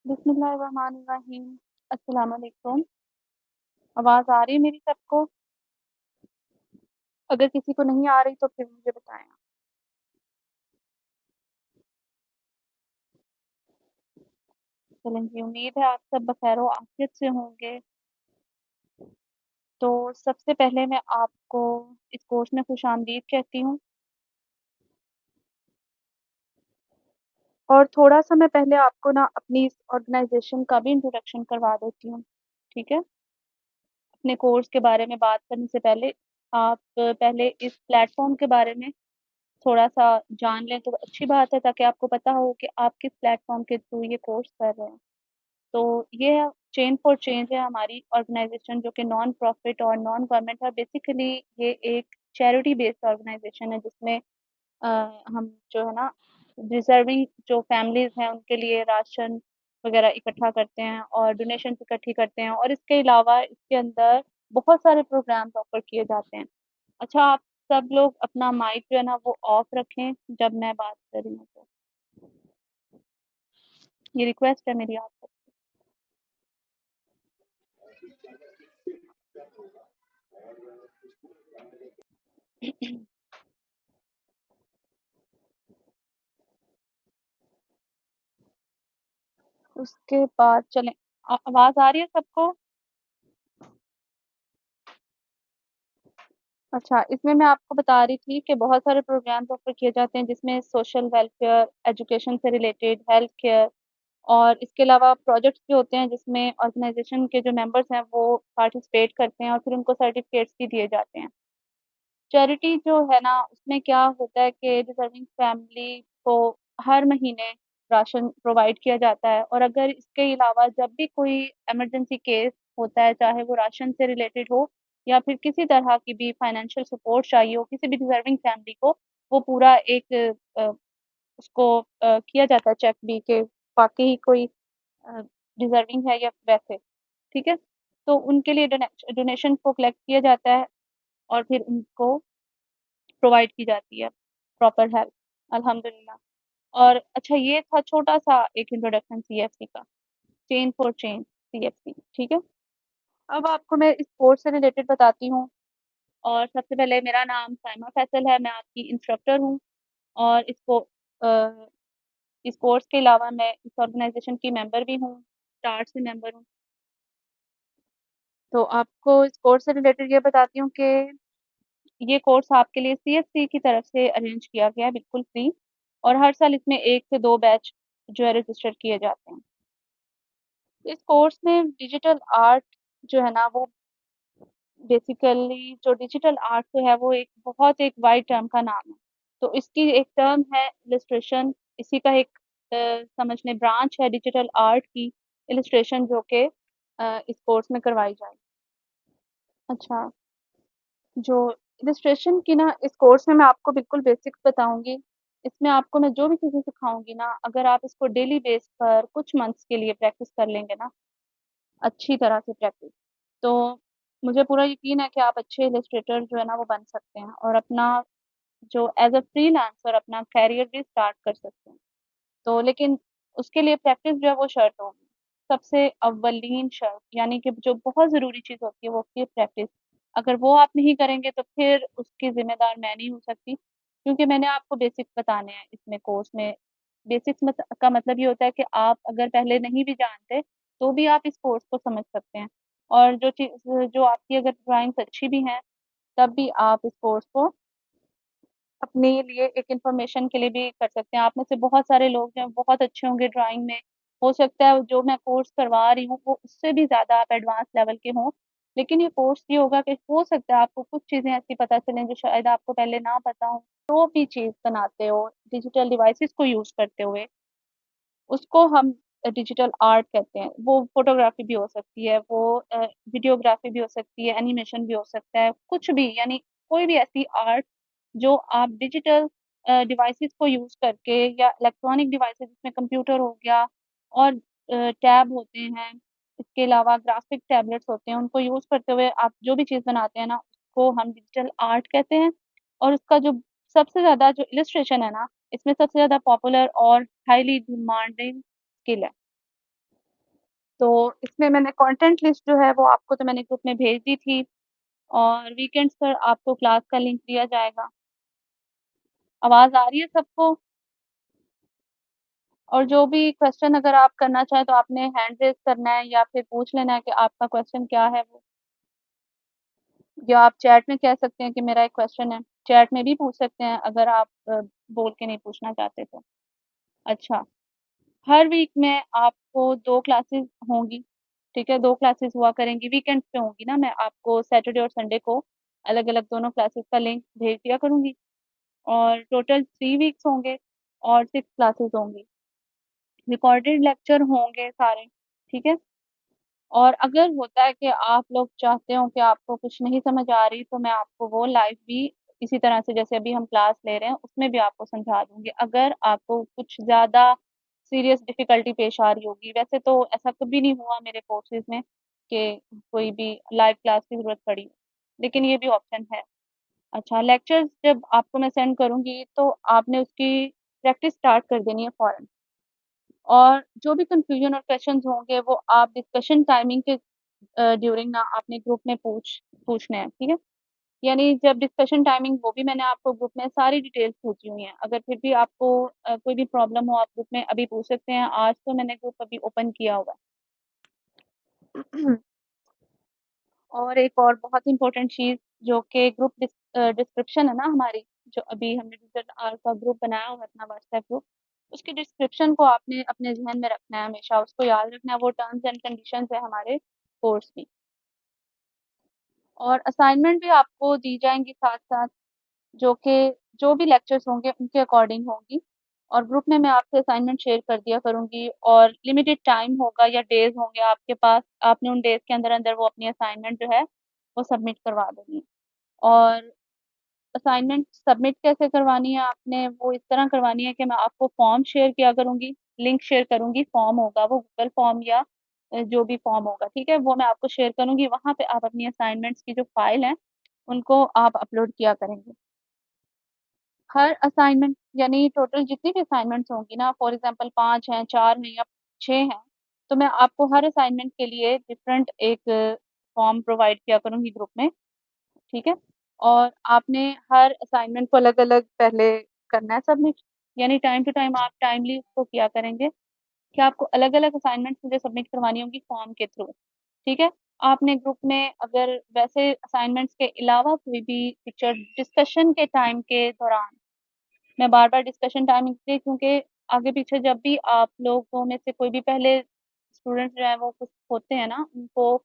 बिस्मिल्लाहिर्रहमानिर्रहीम। अस्सलाम वालेकुम। आवाज़ आ रही है मेरी सबको? अगर किसी को नहीं आ रही तो फिर मुझे बताएँ। चलें जी, उम्मीद है आप सब बख़ैर और आफ़ियत से होंगे। तो सबसे पहले मैं आपको इस कोर्स में खुशामदीद कहती हूँ और थोड़ा-सा मैं पहले आपको ना अपनी इस ऑर्गनाइज़ेशन का भी इंट्रोडक्शन करवा देती हूँ, ठीक है? अपने कोर्स के बारे में बात करने से पहले आप पहले इस प्लेटफ़ॉर्म के बारे में थोड़ा-सा जान लें तो अच्छी बात है ताकि आपको पता हो कि आप किस प्लेटफ़ॉर्म के थ्रू ये कोर्स कर रहे हैं। तो ये है चेन फॉर चेंज है हमारी ऑर्गनाइज़ेशन जो कि नॉन प्रॉफ़िट और नॉन गवर्नमेंट है। बेसिकली ये एक चैरिटी बेस्ड ऑर्गनाइज़ेशन है जिसमें अ, हम जो है ना डिज़र्विंग जो फैमिलीज़ हैं उनके लिए राशन वग़ैरह इकट्ठा करते हैं और डोनेशंस इकट्ठी करते हैं और इसके अलावा इसके अंदर बहुत सारे प्रोग्राम्स ऑफ़र किए जाते हैं। अच्छा आप सब लोग अपना माइक जो है ना वो ऑफ रखें जब मैं बात कर रही हूँ तो। ये रिक्वेस्ट है मेरी आप सबसे। उसके बाद चलें आवाज़ आ रही है सबको? अच्छा, इसमें मैं आपको बता रही थी कि बहुत सारे प्रोग्राम्स ऑफ़र किए जाते हैं जिसमें सोशल वेलफेयर, एजुकेशन से रिलेटेड, हेल्थ केयर और इसके अलावा प्रोजेक्ट्स भी होते हैं जिसमें ऑर्गनाइज़ेशन के जो मेंबर्स हैं वो पार्टिसिपेट करते हैं और फिर उनको सर्टिफ़िकेट्स भी दिए जाते हैं। चैरिटी जो है ना, उसमें क्या होता है कि डिज़र्विंग फैमिली को हर महीने राशन प्रोवाइड किया जाता है और अगर इसके अलावा जब भी कोई इमरजेंसी केस होता है, चाहे वो राशन से रिलेटेड हो या फिर किसी तरह की भी फाइनेंशियल सपोर्ट चाहिए हो किसी भी डिज़र्विंग फैमिली को, वो पूरा एक उसको किया जाता है चेक भी कि वाक़ई कोई अ, डिज़र्विंग है या वैसे, ठीक है? तो उनके लिए डोनेशन को कलेक्ट किया जाता है और फिर उनको प्रोवाइड की जाती है प्रॉपर हेल्प अल्हम्दुलिल्लाह। और अच्छा ये था छोटा-सा एक इंट्रोडक्शन सीएफसी का, चेन फॉर चेंज सीएफसी ठीक है? अब आपको मैं इस कोर्स से रिलेटेड बताती हूँ और सबसे पहले मेरा नाम साइमा फैसल है, मैं आपकी इंस्ट्रक्टर हूँ और अ, इस कोर्स के अलावा मैं इस ऑर्गनाइज़ेशन की मेंबर भी हूँ, स्टार से मेंबर हूँ। तो आपको इस कोर्स से रिलेटेड ये बताती हूँ कि ये कोर्स आपके लिए सीएफसी की तरफ से अरेंज किया गया है बिल्कुल फ्री और हर साल इसमें 1 से 2 बैच जो है रजिस्टर किए जाते हैं। इस कोर्स में डिजिटल आर्ट जो है ना वो बेसिकली जो डिजिटल आर्ट जो है वो एक बहुत एक वाइड टर्म का नाम है। तो इसकी एक टर्म है इलस्ट्रेशन इसी का एक समझ लें ब्रांच है डिजिटल आर्ट की इलस्ट्रेशन जो कि इस कोर्स में करवाई जाएगी। अच्छा। जो इलस्ट्रेशन की ना इस कोर्स में मैं आपको बिल्कुल बेसिक्स बताऊँगी। इसमें आपको मैं जो भी चीज़ें सिखाऊँगी ना, अगर आप इसको डेली बेस पर कुछ मंथ्स के लिए प्रैक्टिस कर लेंगे ना, अच्छी तरह से प्रैक्टिस, तो मुझे पूरा यकीन है कि आप अच्छे इलस्ट्रेटर जो है ना वो बन सकते हैं और अपना जो एज़ अ फ्रीलांसर अपना करियर भी स्टार्ट कर सकते हैं। तो लेकिन उसके लिए प्रैक्टिस जो है वो शर्त होगी। सबसे अव्वलीन शर्त यानी कि जो बहुत ज़रूरी चीज़ होती है वो होती है प्रैक्टिस। अगर वो आप नहीं करेंगे तो फिर उसकी ज़िम्मेदार मैं नहीं हो सकती, क्योंकि मैंने आपको बेसिक्स बताने हैं इसमें कोर्स में। बेसिक्स मत का मतलब ये होता है कि आप अगर पहले नहीं भी जानते, तो भी आप इस कोर्स को समझ सकते हैं और जो आपकी अगर ड्राइंग्स अच्छी भी हैं, तब भी आप इस कोर्स को अपने लिए एक इन्फॉर्मेशन के लिए भी कर सकते हैं। आप में से बहुत सारे लोग जो हैं बहुत अच्छे होंगे ड्राइंग में। हो सकता है जो मैं कोर्स करवा रही हूँ वो उससे भी ज़्यादा आप एडवांस लेवल के हों। लेकिन ये कोर्स ये होगा कि हो सकता है आपको कुछ चीज़ें ऐसी पता चलें जो शायद आपको पहले ना पता हों। जो भी चीज़ बनाते हो डिजिटल डिवाइसेज़ को यूज़ करते हुए, उसको हम डिजिटल आर्ट कहते हैं। वो फ़ोटोग्राफ़ी भी हो सकती है, वो वीडियोग्राफ़ी भी हो सकती है, एनिमेशन भी हो सकता है, कुछ भी यानी कोई भी ऐसी आर्ट जो आप डिजिटल डिवाइसेज़ को यूज़ करके या इलेक्ट्रॉनिक डिवाइसेज़ जिसमें कंप्यूटर हो गया और टैब होते हैं, इसके अलावा ग्राफ़िक टैबलेट्स होते हैं, उनको यूज़ करते हुए आप जो भी चीज़ बनाते हैं ना, उसको हम डिजिटल आर्ट कहते हैं और उसका जो सबसे ज़्यादा जो इलस्ट्रेशन है ना, इसमें सबसे ज़्यादा पॉपुलर और हाइली डिमांडिंग स्किल है। तो इसमें मैंने कंटेंट लिस्ट जो है वो आपको तो मैंने ग्रुप में भेज दी थी और वीकेंड्स पर आपको क्लास का लिंक दिया जाएगा। आवाज़ आ रही है सबको? और जो भी क्वेश्चन अगर आप करना चाहें तो आपने हैंड रेज़ करना है या फिर पूछ लेना है कि आपका क्वेश्चन क्या है वो। या आप चैट में कह सकते हैं कि मेरा एक क्वेश्चन है। चैट में भी पूछ सकते हैं अगर आप बोल के नहीं पूछना चाहते तो। अच्छा, हर वीक में आपको 2 क्लासेस होंगी, ठीक है? 2 क्लासेस हुआ करेंगी, वीकेंड्स पे होंगी ना, मैं आपको सैटरडे और संडे को अलग-अलग दोनों क्लासेस का लिंक भेज दिया करूँगी और टोटल 3 वीक्स होंगे और 6 क्लासेस होंगी। रिकॉर्डेड लेक्चर होंगे सारे, ठीक है? और अगर होता है कि आप लोग चाहते हो कि आपको कुछ नहीं समझ आ रही, तो मैं आपको वो लाइव भी इसी तरह से जैसे अभी हम क्लास ले रहे हैं, उसमें भी आपको समझा दूँगी। अगर आपको कुछ ज़्यादा सीरियस डिफ़िकल्टी पेश आ रही होगी, वैसे तो ऐसा कभी नहीं हुआ मेरे कोर्सेज़ में कि कोई भी लाइव क्लास की ज़रूरत पड़ी, लेकिन ये भी ऑप्शन है। अच्छा, लेक्चर्स जब आपको मैं सेंड करूँगी, तो आपने उसकी प्रैक्टिस स्टार्ट कर देनी है फ़ौरन। और जो भी कन्फ्यूज़न और क्वेश्चन्स होंगे वो आप डिस्कशन टाइमिंग के ड्यूरिंग ना आपने ग्रुप में पूछने हैं, ठीक है? यानी जब डिस्कशन टाइमिंग वो भी मैंने आपको ग्रुप में सारी डिटेल्स पूछी हुई हैं। अगर फिर भी आपको कोई भी प्रॉब्लम हो आप ग्रुप में अभी पूछ सकते हैं। आज तो मैंने ग्रुप अभी ओपन किया हुआ है। और एक और बहुत इम्पोर्टेंट चीज़ जो कि ग्रुप डिस्क्रिप्शन है ना हमारी, जो अभी हमने डिजिटल आर्ट का ग्रुप बनाया हुआ है अपना व्हाट्सएप ग्रुप, उसकी डिस्क्रिप्शन को आपने अपने ज़हन में रखना है हमेशा, उसको याद रखना है, वो टर्म्स एंड कंडीशंस है हमारे कोर्स की। और असाइनमेंट भी आपको दी जाएँगी साथ-साथ, जो कि जो भी लेक्चर्स होंगे उनके अकॉर्डिंग होंगी और ग्रुप में मैं आपसे असाइनमेंट शेयर कर दिया करूँगी और लिमिटेड टाइम होगा या डेज़ होंगे आपके पास, आपने उन डेज़ के अंदर-अंदर वो अपनी असाइनमेंट जो है, वो सबमिट करवा देनी है। और असाइनमेंट सबमिट कैसे करवानी है आपने, वो इस तरह करवानी है कि मैं आपको फॉर्म शेयर किया करूँगी, लिंक शेयर करूँगी, फॉर्म होगा वो गूगल फॉर्म या जो भी फॉर्म होगा, ठीक है? वो मैं आपको शेयर करूँगी, वहाँ पे आप अपनी असाइनमेंट्स की जो फाइल है, उनको आप अपलोड किया करेंगे। हर असाइनमेंट यानी टोटल जितनी भी असाइनमेंट्स होंगी ना, फॉर एग्ज़ाम्पल 5 हैं, 4 हैं या 6 हैं, तो मैं आपको हर असाइनमेंट के लिए डिफरेंट एक फॉर्म प्रोवाइड किया करूँगी ग्रुप में, ठीक है? और आपने हर असाइनमेंट को अलग-अलग पहले करना है सबमिट, यानी टाइम टू टाइम आप टाइमली उसको किया करेंगे कि आपको अलग-अलग असाइनमेंट्स मुझे सबमिट करवानी होंगी फॉर्म के थ्रू, ठीक है? आपने ग्रुप में अगर वैसे असाइनमेंट्स के अलावा कोई भी पिक्चर डिस्कशन के टाइम के दौरान मैं बार-बार डिस्कशन टाइम इसलिए क्योंकि आगे-पीछे जब भी आप लोगों में से कोई भी पहले स्टूडेंट्स जो हैं वो कुछ होते हैं ना, उनको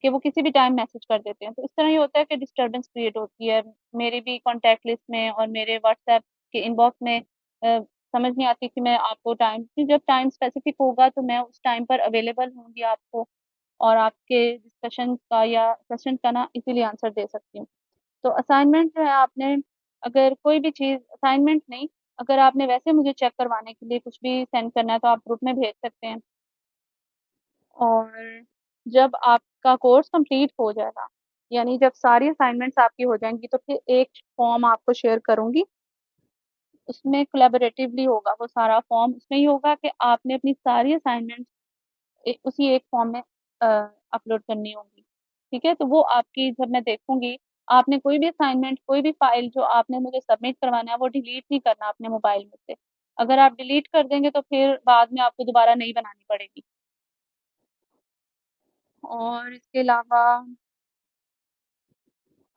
कि वो किसी भी टाइम मैसेज कर देते हैं। तो इस तरह ये होता है कि डिस्टर्बेंस क्रिएट होती है। मेरी भी कॉन्टैक्ट लिस्ट में और मेरे व्हाट्सएप के इनबॉक्स में समझ नहीं आती कि मैं आपको टाइम कि जब टाइम स्पेसिफिक होगा तो मैं उस टाइम पर अवेलेबल होंगी आपको और आपके डिस्कशन का या क्वेश्चन का ना इज़िली आंसर दे सकती हूँ। तो असाइनमेंट जो है आपने अगर कोई भी चीज़ असाइनमेंट नहीं, अगर आपने वैसे मुझे चेक करवाने के लिए कुछ भी सेंड करना है तो आप ग्रुप में भेज सकते हैं। और जब आपका कोर्स कंप्लीट हो जाएगा, यानी जब सारी असाइनमेंट्स आपकी हो जाएँगी तो फिर एक फॉर्म आपको शेयर करूँगी, उसमें कोलैबोरेटिवली होगा वो सारा फॉर्म, उसमें ये होगा कि आपने अपनी सारी असाइनमेंट्स उसी एक फॉर्म में अ, अपलोड करनी होगी, ठीक है? तो वो आपकी जब मैं देखूँगी, आपने कोई भी असाइनमेंट, कोई भी फ़ाइल जो आपने मुझे सबमिट करवाना है, वो डिलीट नहीं करना अपने मोबाइल में से। अगर आप डिलीट कर देंगे तो फिर बाद में आपको दोबारा नई बनानी पड़ेगी। और इसके अलावा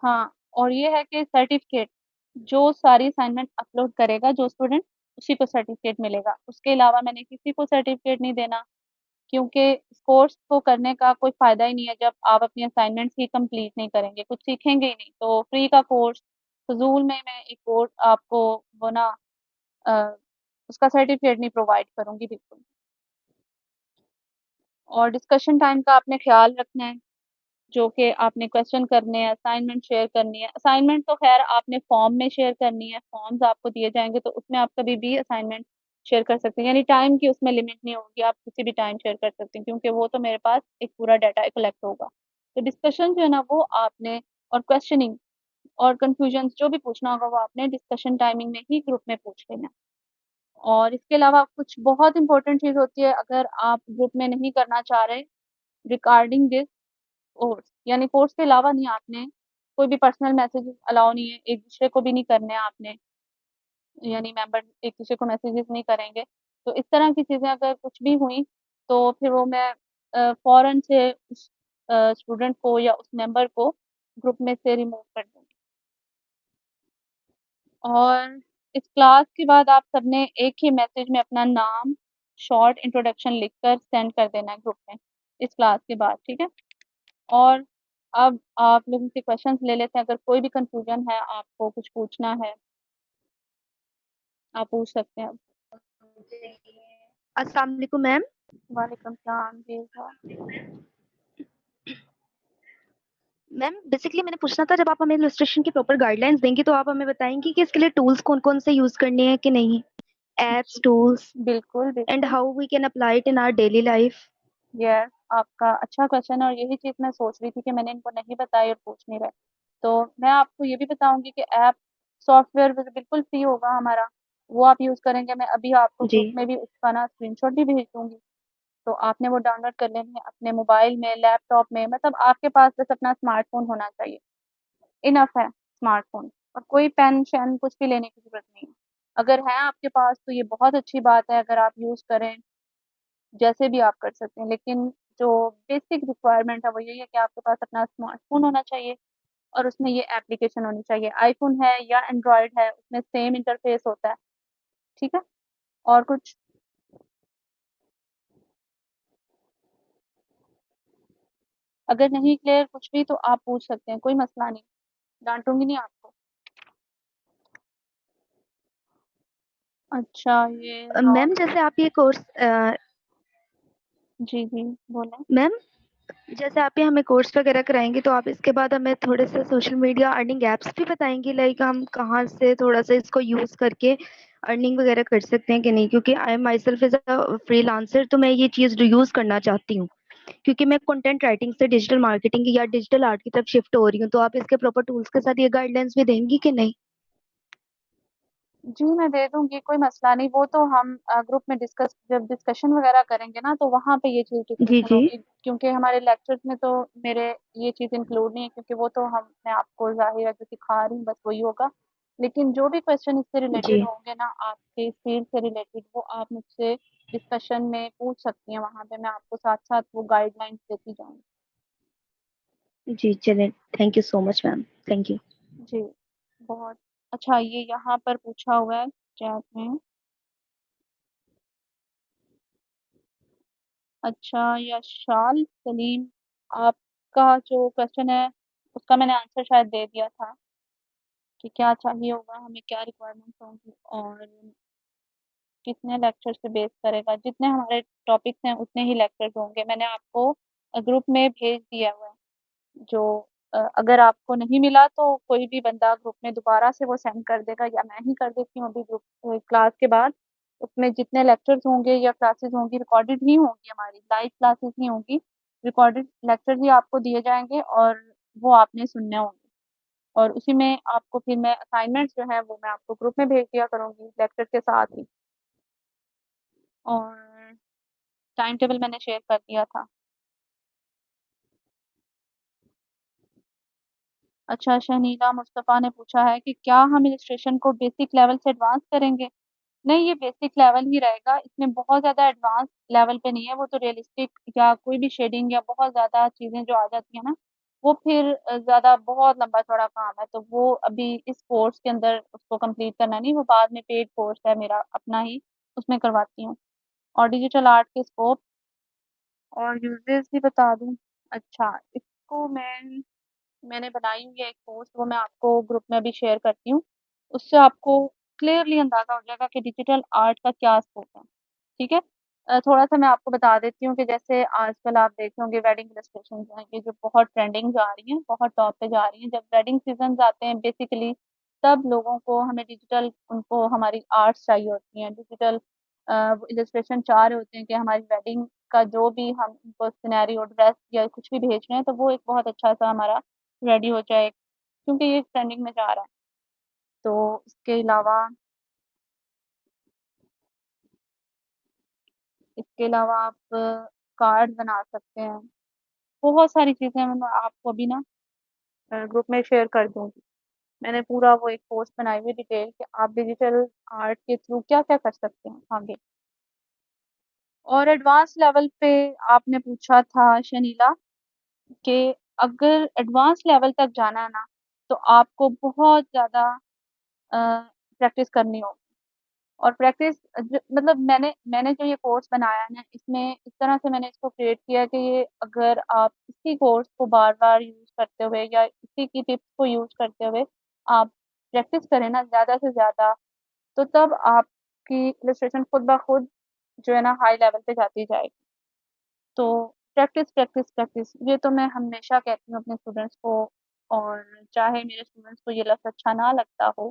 हाँ, और ये है कि सर्टिफ़िकेट, जो सारी असाइनमेंट अपलोड करेगा जो स्टूडेंट, उसी को सर्टिफ़िकेट मिलेगा। उसके अलावा मैंने किसी को सर्टिफ़िकेट नहीं देना क्योंकि इस कोर्स को करने का कोई फ़ायदा ही नहीं है जब आप अपनी असाइनमेंट्स ही कंप्लीट नहीं करेंगे, कुछ सीखेंगे ही नहीं। तो फ्री का कोर्स, फ़िज़ूल में मैं एक कोर्स आपको वो ना अ, उसका सर्टिफ़िकेट नहीं प्रोवाइड करूँगी बिल्कुल। और डिस्कशन टाइम का आपने ख़्याल रखना है, जो कि आपने क्वेश्चन करने हैं, असाइनमेंट शेयर करनी है। असाइनमेंट तो ख़ैर आपने फ़ॉर्म में शेयर करनी है, फ़ॉर्म्स आपको दिए जाएँगे तो उसमें आप कभी भी असाइनमेंट शेयर कर सकते हैं, यानी टाइम की उसमें लिमिट नहीं होगी, आप किसी भी टाइम शेयर कर सकते हैं क्योंकि वो तो मेरे पास एक पूरा डाटा कलेक्ट होगा। तो डिस्कशन जो है ना वो आपने और क्वेश्चनिंग और कन्फ्यूजन्स जो भी पूछना होगा वो आपने डिस्कशन टाइमिंग में ही ग्रुप में पूछ लेना है। और इसके अलावा कुछ बहुत इम्पोर्टेंट चीज़ होती है अगर आप ग्रुप में नहीं करना चाह रहे रिगार्डिंग दिस कोर्स, यानी कोर्स के अलावा नहीं, आपने कोई भी पर्सनल मैसेजेस अलाउ नहीं है, एक दूसरे को भी नहीं करने हैं आपने, यानी मेंबर एक दूसरे को मैसेजेस नहीं करेंगे। तो इस तरह की चीज़ें अगर कुछ भी हुई तो फिर वो मैं फ़ौरन से उस स्टूडेंट को या उस मेंबर को ग्रुप में से रिमूव कर दूँगी। और इस क्लास के बाद आप सबने एक ही मैसेज में अपना नाम, शॉर्ट इंट्रोडक्शन लिखकर सेंड कर देना है ग्रुप में, इस क्लास के बाद, ठीक है? और अब आप लोगों से क्वेश्चंस ले लेते हैं, अगर कोई भी कन्फ्यूजन है, आपको कुछ पूछना है, आप पूछ सकते हैं अब। अस्सलाम वालेकुम मैम। वालेकुम सलाम जी। हाँ। मैम बेसिकली मैंने पूछना था, जब आप हमें इलस्ट्रेशन की प्रॉपर गाइडलाइंस देंगी तो आप हमें बताएंगी कि इसके लिए टूल्स कौन-कौन से यूज़ करने हैं कि नहीं? एप्स, टूल्स बिल्कुल, एंड बिल्कुल। How we can apply it in our daily life? Yes, आपका अच्छा क्वेश्चन है और यही चीज़ मैं सोच रही थी कि मैंने इनको नहीं बताई और पूछ नहीं रहे। तो मैं आपको ये भी बताऊँगी कि ऐप सॉफ्टवेयर बिल्कुल फ्री होगा हमारा, वो आप यूज़ करेंगे। मैं अभी आपको जी। ग्रुप में भी उसका ना स्क्रीनशॉट भी भेज दूँगी। तो आपने वो डाउनलोड कर लेनी है अपने मोबाइल में, लैपटॉप में, मतलब आपके पास बस अपना स्मार्टफ़ोन होना चाहिए। इनफ है स्मार्टफ़ोन, और कोई पेन-शेन कुछ भी लेने की ज़रूरत नहीं है। अगर है आपके पास तो ये बहुत अच्छी बात है, अगर आप यूज़ करें, जैसे भी आप कर सकते हैं। लेकिन जो बेसिक रिक्वायरमेंट है वो यही है कि आपके पास अपना स्मार्टफ़ोन होना चाहिए और उसमें ये एप्लीकेशन होनी चाहिए। आईफ़ोन है या एंड्रॉयड है, उसमें सेम इंटरफ़ेस होता है, ठीक है? और कुछ? अगर नहीं क्लियर कुछ भी तो आप पूछ सकते हैं, कोई मसला नहीं, डाँटूँगी नहीं आपको। अच्छा, ये मैम जैसे आप ये कोर्स जी, जी, बोलें। मैम जैसे आप ये हमें कोर्स वगैरह कराएँगी तो आप इसके बाद हमें थोड़े से सोशल मीडिया अर्निंग ऐप्स भी बताएँगी, लाइक हम कहाँ से थोड़ा-सा इसको यूज़ करके अर्निंग वगैरह कर सकते हैं कि नहीं? क्योंकि I am my self is a freelancer, तो मैं ये चीज़ यूज़ करना चाहती हूँ। क्योंकि मैं कंटेंट राइटिंग से डिजिटल मार्केटिंग या डिजिटल आर्ट की तरफ शिफ्ट हो रही हूँ, तो आप इसके प्रॉपर टूल्स के साथ ये गाइडलाइंस भी देंगी कि नहीं? जी, मैं दे दूँगी, कोई मसला नहीं। वो तो हम ग्रुप में जब डिस्कशन वगैरह करेंगे ना, तो वहाँ पे ये चीज़ जी, डिस्कशन जी। होगी, क्योंकि हमारे लेक्चर्स में तो मेरे ये चीज़ इंक्लूड नहीं है, क्योंकि वो तो हम मैं आपको ज़ाहिर है जो सिखा रही हूँ बस वही होगा। लेकिन जो भी क्वेश्चन इससे रिलेटेड जी, होंगे ना, आपके इस फील्ड से रिलेटेड, वो आप मुझसे डिस्कशन में पूछ सकती हैं, वहाँ पे मैं आपको साथ-साथ वो गाइडलाइंस देती जाऊँगी। जी, चलें, thank you so much ma'am, thank you. जी, बहुत अच्छा। ये यहाँ पर पूछा हुआ है चैट में। अच्छा, यशाल सलीम, आपका जो क्वेश्चन है उसका मैंने आंसर शायद दे दिया था कि क्या चाहिए होगा, हमें क्या रिक्वायरमेंट्स होंगी और कितने लेक्चर्स पे बेस करेगा। जितने हमारे टॉपिक्स हैं उतने ही लेक्चर्स होंगे। मैंने आपको ग्रुप में भेज दिया हुआ है। जो अगर आपको नहीं मिला तो कोई भी बंदा ग्रुप में दोबारा से वो सेंड कर देगा, या मैं ही कर देती हूँ अभी ग्रुप क्लास के बाद। उसमें जितने लेक्चर्स होंगे या क्लासेस होंगी, रिकॉर्डेड ही होंगी, हमारी लाइव क्लासेस नहीं होंगी, रिकॉर्डेड लेक्चर ही आपको दिए जाएंगे और वो आपने सुनने होंगे। और उसी में आपको फिर मैं असाइनमेंट्स जो है वो मैं आपको ग्रुप में भेज दिया करूँगी लेक्चर के साथ ही। और टाइम टेबल मैंने शेयर कर दिया था। अच्छा, शहनीला मुस्तफ़ा ने पूछा है कि क्या हम इलस्ट्रेशन को बेसिक लेवल से एडवांस करेंगे? नहीं, ये बेसिक लेवल ही रहेगा, इसमें बहुत ज़्यादा एडवांस लेवल पे नहीं है। वो तो रियलिस्टिक या कोई भी शेडिंग या बहुत ज़्यादा चीज़ें जो आ जाती हैं ना, वो फिर ज़्यादा बहुत लंबा-चौड़ा काम है, तो वो अभी इस कोर्स के अंदर उसको कंप्लीट करना नहीं, वो बाद में पेड कोर्स है मेरा अपना ही, उसमें करवाती हूँ। और डिजिटल आर्ट के स्कोप और यूज़ेज़ भी बता दूँ? अच्छा, इसको मैंने बनाई हुई है एक पोस्ट, वो मैं आपको ग्रुप में भी शेयर करती हूँ। उससे आपको क्लियरली अंदाज़ा हो जाएगा कि डिजिटल आर्ट का क्या स्कोप है, ठीक है? थोड़ा-सा मैं आपको बता देती हूँ कि जैसे आजकल आप देखे होंगे वेडिंग इलस्ट्रेशंस हैं, ये जो बहुत ट्रेंडिंग जा रही हैं, बहुत टॉप पे जा रही हैं। जब वेडिंग सीज़न्स आते हैं बेसिकली, तब लोगों को हमें डिजिटल उनको हमारी आर्ट्स चाहिए होती हैं, डिजिटल वो इलस्ट्रेशन चाह रहे होते हैं कि हमारी वेडिंग का जो भी हम उनको सिनेरियो, ड्रेस या कुछ भी भेज रहे हैं, तो वो एक बहुत अच्छा-सा हमारा रेडी हो जाए, क्योंकि ये ट्रेंडिंग में जा रहा है। तो इसके अलावा आप कार्ड बना सकते हैं। बहुत सारी चीज़ें मैं आपको अभी ना ग्रुप में शेयर कर दूँगी। मैंने पूरा वो एक पोस्ट बनाई हुई है डिटेल कि आप डिजिटल आर्ट के थ्रू क्या-क्या कर सकते हैं आगे। और एडवांस लेवल पे आपने पूछा था शनीला कि अगर एडवांस लेवल तक जाना है ना, तो आपको बहुत ज़्यादा अ, प्रैक्टिस करनी होगी। और प्रैक्टिस मतलब मैंने जो ये कोर्स बनाया है ना, इसमें इस तरह से मैंने इसको क्रिएट किया है कि ये अगर आप इसी कोर्स को बार-बार यूज़ करते हुए या इसी की टिप्स को यूज़ करते हुए आप प्रैक्टिस करें ना ज़्यादा से ज़्यादा, तो तब आपकी इलस्ट्रेशन खुद ब खुद जो है ना हाई लेवल पे जाती जाएगी। तो प्रैक्टिस, प्रैक्टिस, प्रैक्टिस ये तो मैं हमेशा कहती हूँ अपने स्टूडेंट्स को। और चाहे मेरे स्टूडेंट्स को ये लफ्ज़ अच्छा ना लगता हो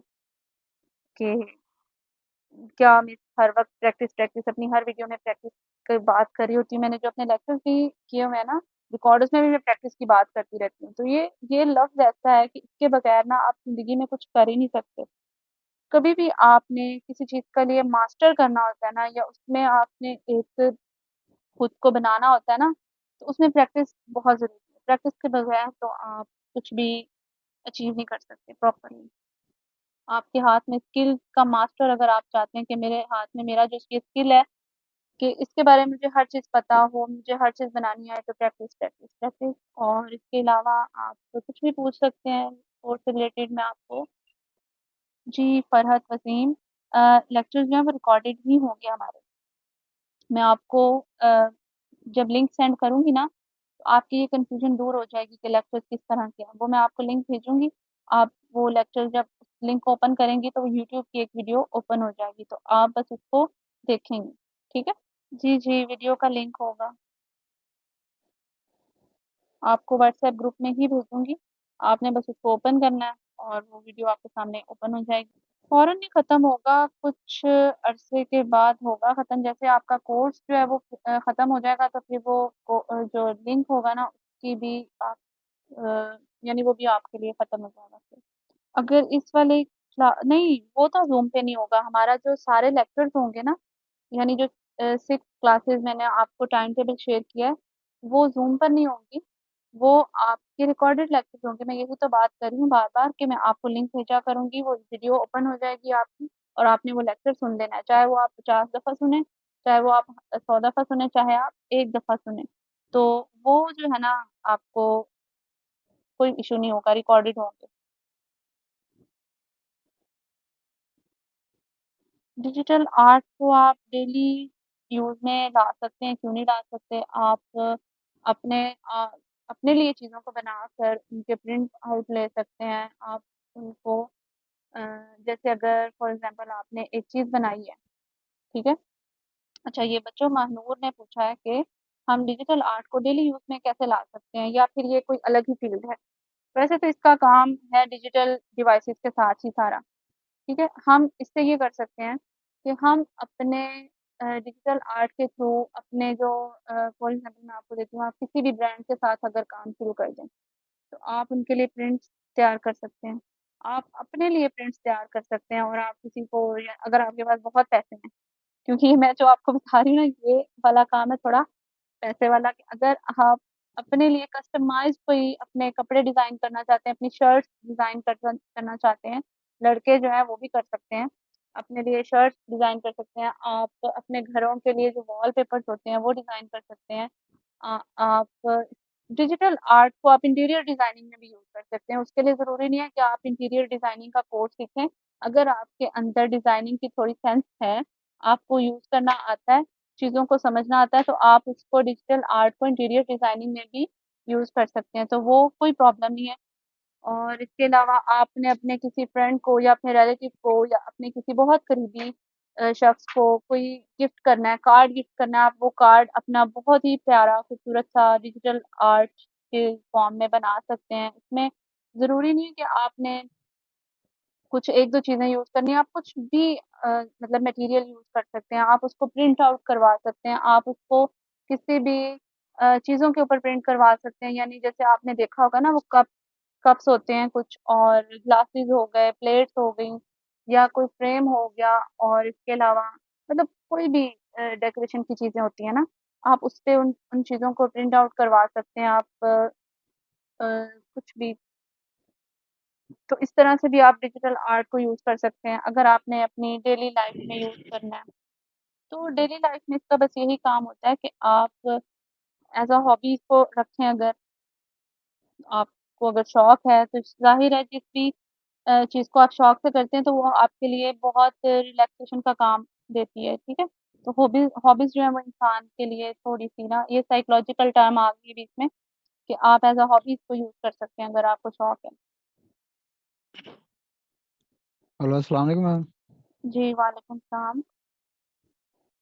कि क्या मैं हर वक़्त प्रैक्टिस, प्रैक्टिस अपनी हर वीडियो में प्रैक्टिस की बात कर रही होती हूँ। मैंने जो अपने लेक्चर्स भी किए हुए हैं ना, रिकॉर्ड उसमें भी मैं प्रैक्टिस की बात करती रहती हूँ। तो ये लफ्ज़ ऐसा है कि इसके बगैर ना आप ज़िंदगी में कुछ कर ही नहीं सकते। कभी भी आपने किसी चीज़ के लिए मास्टर करना होता है ना या उसमें आपने एक खुद को बनाना होता है ना, तो उसमें प्रैक्टिस बहुत ज़रूरी है। प्रैक्टिस के बगैर तो आप कुछ भी अचीव नहीं कर सकते प्रॉपर्ली। आपके हाथ में स्किल का मास्टर अगर आप चाहते हैं कि मेरे हाथ में मेरा जो ये स्किल है कि इसके बारे में मुझे हर चीज़ पता हो, मुझे हर चीज़ बनानी आए तो प्रैक्टिस, प्रैक्टिस, प्रैक्टिस। और इसके अलावा आप कुछ भी पूछ सकते हैं स्पोर्ट्स से रिलेटेड मैं आपको। जी, फ़रहत वसीम लेक्चर्स जो हैं वो रिकॉर्डेड ही होंगे हमारे। मैं आपको जब लिंक सेंड करूँगी ना, तो आपकी ये कन्फ्यूज़न दूर हो जाएगी कि लेक्चर्स किस तरह के हैं। वो मैं आपको लिंक भेजूँगी, आप वो लेक्चर जब लिंक ओपन करेंगी तो वो यूट्यूब की एक वीडियो ओपन हो जाएगी, तो आप बस उसको देखेंगी, ठीक है? जी, जी, वीडियो का लिंक होगा। आपको व्हाट्सएप ग्रुप में ही भेजूँगी, आपने बस उसको ओपन करना है और वो वीडियो आपके सामने ओपन हो जाएगी। फ़ौरन नहीं ख़त्म होगा, कुछ अरसे के बाद होगा ख़त्म। जैसे आपका कोर्स जो है वो ख़त्म हो जाएगा तो फिर वो जो लिंक होगा ना उसकी भी आप यानी वो भी आपके लिए ख़त्म हो जाएगा फिर। अगर इस वाले नहीं, वो तो ज़ूम पे नहीं होगा, हमारा जो सारे लेक्चर्स होंगे ना यानी जो 6 क्लासेस मैंने आपको टाइम टेबल शेयर किया है, वो ज़ूम पर नहीं होंगी, वो आपके रिकॉर्डेड लेक्चर्स होंगे। मैं यही तो बात कर रही हूँ बार-बार कि मैं आपको लिंक भेजा करूँगी, वो वीडियो ओपन हो जाएगी आपकी और आपने वो लेक्चर सुन लेना है। चाहे वो आप 50 दफ़ा सुनें, चाहे वो आप 100 दफ़ा सुनें, चाहे आप 1 दफ़ा सुनें। तो वो जो है ना आपको कोई इश्यू नहीं होगा, रिकॉर्डेड होंगे। डिजिटल आर्ट को आप डेली यूज़ में ला सकते हैं, क्यों नहीं ला सकते? आप अपने अ, अपने लिए चीज़ों को बनाकर उनके प्रिंट आउट ले सकते हैं। आप उनको अ, जैसे अगर फॉर एग्ज़ाम्पल आपने एक चीज़ बनाई है, ठीक है? अच्छा ये बच्चों महानूर ने पूछा है कि हम डिजिटल आर्ट को डेली यूज़ में कैसे ला सकते हैं या फिर ये कोई अलग ही फ़ील्ड है? वैसे तो इसका काम है डिजिटल डिवाइसेज़ के साथ ही सारा। ठीक है? हम इससे ये कर सकते हैं कि हम अपने डिजिटल आर्ट के थ्रू अपने जो फॉर एग्ज़ाम्पल मैं आपको देती हूँ, आप किसी भी ब्रांड के साथ अगर काम शुरू कर दें, तो आप उनके लिए प्रिंट्स तैयार कर सकते हैं। आप अपने लिए प्रिंट्स तैयार कर सकते हैं और आप किसी को या अगर आपके पास बहुत पैसे हैं, क्योंकि ये मैं जो आपको बता रही हूँ ना, ये वाला काम है थोड़ा पैसे वाला कि अगर आप अपने लिए कस्टमाइज़ कोई अपने कपड़े डिज़ाइन करना चाहते हैं, अपनी शर्ट्स डिज़ाइन करना चाहते हैं, लड़के जो हैं वो भी कर सकते हैं। अपने लिए शर्ट्स डिज़ाइन कर सकते हैं, आप अपने घरों के लिए जो वॉलपेपर्स होते हैं वो डिज़ाइन कर सकते हैं। आप डिजिटल आर्ट को आप इंटीरियर डिज़ाइनिंग में भी यूज़ कर सकते हैं। उसके लिए ज़रूरी नहीं है कि आप इंटीरियर डिज़ाइनिंग का कोर्स सीखें। अगर आपके अंदर डिज़ाइनिंग की थोड़ी सेंस है, आपको यूज़ करना आता है, चीज़ों को समझना आता है, तो आप उसको डिजिटल आर्ट को इंटीरियर डिज़ाइनिंग में भी यूज़ कर सकते हैं, तो वो कोई प्रॉब्लम नहीं है। और इसके अलावा आपने अपने किसी फ्रेंड को या अपने रिलेटिव को या अपने किसी बहुत करीबी शख्स को कोई गिफ्ट करना है, कार्ड गिफ्ट करना है, आप वो कार्ड अपना बहुत ही प्यारा खूबसूरत-सा डिजिटल आर्ट के फॉर्म में बना सकते हैं। इसमें ज़रूरी नहीं है कि आपने कुछ 1-2 चीज़ें यूज़ करनी है, आप कुछ भी मतलब मटीरियल यूज़ कर सकते हैं, आप उसको प्रिंट आउट करवा सकते हैं, आप उसको किसी भी चीज़ों के ऊपर प्रिंट करवा सकते हैं, यानी जैसे आपने देखा होगा ना वो कप्स होते हैं कुछ और ग्लासेस हो गए, प्लेट्स हो गईं या कोई फ्रेम हो गया और इसके अलावा मतलब कोई भी डेकोरेशन की चीज़ें होती हैं ना, आप उसपे उन उन चीज़ों को प्रिंट आउट करवा सकते हैं, आप कुछ भी। तो इस तरह से भी आप डिजिटल आर्ट को यूज़ कर सकते हैं, अगर आपने अपनी डेली लाइफ़ में यूज़ करना है। तो डेली लाइफ़ में इसका बस यही काम होता है कि आप एज़ अ हॉबी इसको रखें अगर, आपको अगर शौक है तो ज़ाहिर है जिस भी चीज़ को आप शौक से करते हैं तो वो आपके लिए बहुत रिलैक्सेशन का काम देती है, ठीक है? तो हॉबीज़ जो है वो इंसान के लिए थोड़ी-सी ना, ये साइकोलॉजिकल टर्म आ गई है बीच में कि आप एज़ अ हॉबी इसको यूज़ कर सकते हैं अगर आपको शौक है। हेलो, अस्सलाम वालेकुम मैम। जी, वालेकुम सलाम।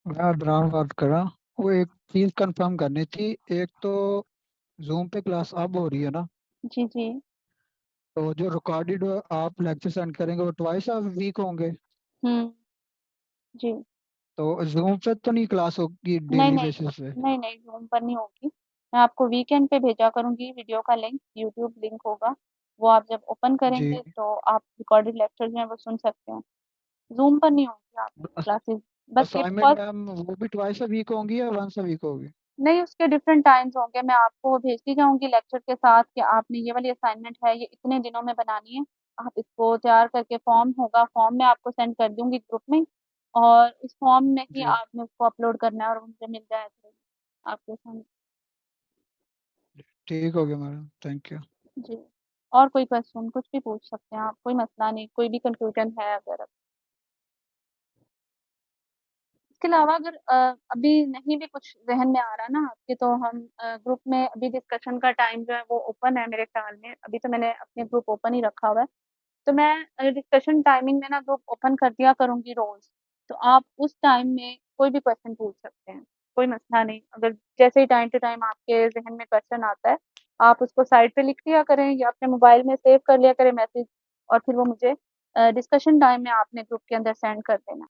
मैं अदनान बात कर रहा हूँ। वो एक चीज़ कंफर्म करनी थी। एक तो जूम पे क्लास अब हो रही है ना, जी, जी। तो जो रिकॉर्डेड आप लेक्चर सेंड करेंगे वो ट्वाइस अ वीक होंगे। हुँ, जी। तो जूम पे तो नहीं क्लास होगी नहीं, डेली नहीं। बेसिस पे? नहीं, नहीं, ज़ूम पर नहीं होगी। मैं आपको वीकेंड पे भेजा करूँगी वीडियो का लिंक, यूट्यूब लिंक होगा। वो आप जब ओपन जी। करेंगे तो आप रिकॉर्डेड लेक्चर जो हैं वो सुन सकते हैं। ज़ूम पर नहीं होंगी आपकी क्लासेस। बस ये असाइनमेंट फर्स्ट, मैम वो भी ट्वाइस अ वीक होंगी या वंस अ वीक होगी? नहीं, उसके डिफरेंट टाइम्स होंगे, मैं आपको वो भेजती जाऊँगी लेक्चर के साथ कि आपने ये वाली असाइनमेंट है, ये इतने दिनों में बनानी है। आप इसको तैयार करके फॉर्म होगा, फॉर्म मैं आपको सेंड कर दूँगी ग्रुप में, और उस फॉर्म में ही जी, आपने उसको अपलोड करना है और वो मुझे मिल जाएगा फिर आपके सामने। ठीक हो गया मैडम, थैंक यू। जी। और कोई क्वेश्चन कुछ भी पूछ सकते हैं आप, कोई मसला नहीं, कोई भी कन्फ्यूजन है अगर। इसके अलावा अगर अभी नहीं भी कुछ ज़हन में आ रहा ना आपके, तो हम ग्रुप में अभी डिस्कशन का टाइम जो है वो ओपन है मेरे ख़्याल में। अभी तो मैंने अपने ग्रुप ओपन ही रखा हुआ है। तो मैं डिस्कशन टाइमिंग में ना ग्रुप ओपन कर दिया करूँगी रोज़। तो आप उस टाइम में कोई भी क्वेश्चन पूछ सकते हैं, कोई मसला नहीं। अगर जैसे ही टाइम टू टाइम आपके ज़हन में क्वेश्चन आता है, आप उसको साइड पे लिख लिया करें या अपने मोबाइल में सेव कर लिया करें मैसेज, और फिर वो मुझे डिस्कशन टाइम में आपने ग्रुप के अंदर सेंड कर देना।